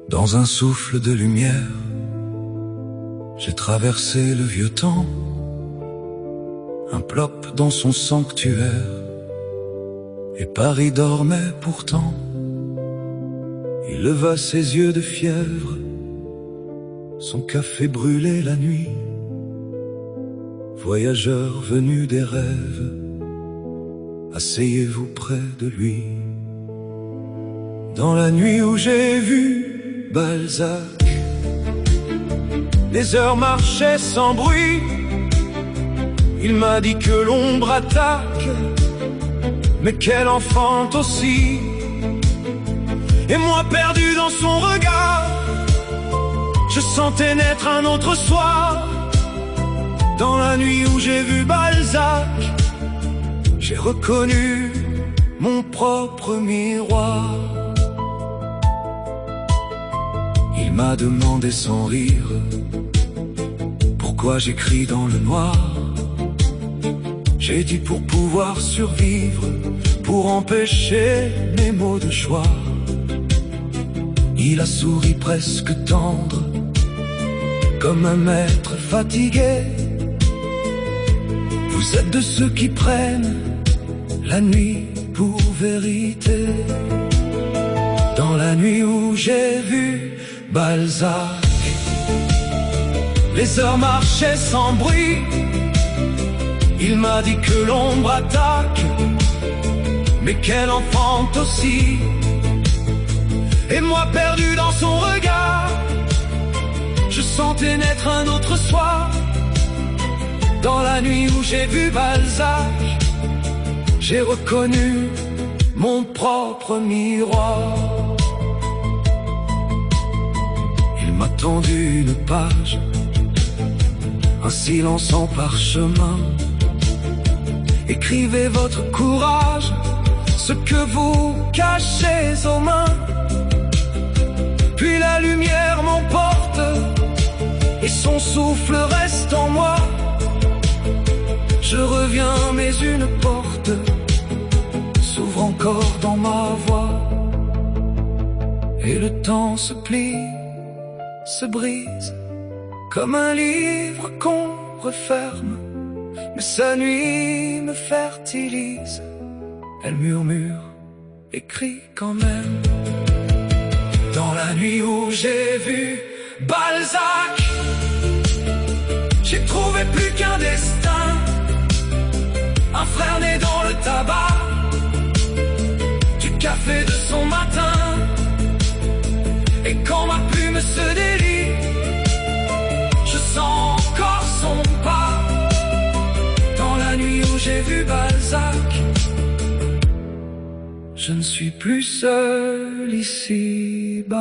Dans un souffle de lumière, j'ai traversé le vieux temps, un plop dans son sanctuaire, et Paris dormait pourtant. Il leva ses yeux de fièvre, son café brûlait la nuit. Voyageur venu des rêves, asseyez-vous près de lui. Dans la nuit où j'ai vu Balzac, les heures marchaient sans bruit. Il m'a dit que l'ombre attaque, mais qu'elle enfante aussi. Et moi perdu dans son regard, je sentais naître un autre soir. Dans la nuit où j'ai vu Balzac, j'ai reconnu mon propre miroir. Il m'a demandé sans rire pourquoi j'écris dans le noir. J'ai dit pour pouvoir survivre, pour empêcher mes mots de choix. Il a souri presque tendre, comme un maître fatigué. Vous êtes de ceux qui prennent la nuit pour vérité. Dans la nuit où j'ai vu Balzac, les heures marchaient sans bruit. Il m'a dit que l'ombre attaque, mais qu'elle enfante aussi. Et moi perdu dans son regard, je sentais naître un autre soir. Dans la nuit où j'ai vu Balzac, j'ai reconnu mon propre miroir. Il m'a tendu une page, un silence en parchemin. Écrivez votre courage, ce que vous cachez aux mains. Puis la lumière m'emporte, et son souffle reste en moi. Je reviens mais une porte s'ouvre encore dans ma voix. Et le temps se plie, se brise, comme un livre qu'on referme. Mais sa nuit me fertilise, elle murmure, écrit quand même. Dans la nuit où j'ai vu Balzac, j'ai trouvé plus qu'un destin, un frère né dans le tabac, du café de son matin. Et quand ma plume se délie, je sens encore son pas. Dans la nuit où j'ai vu Balzac, je ne suis plus seul ici-bas.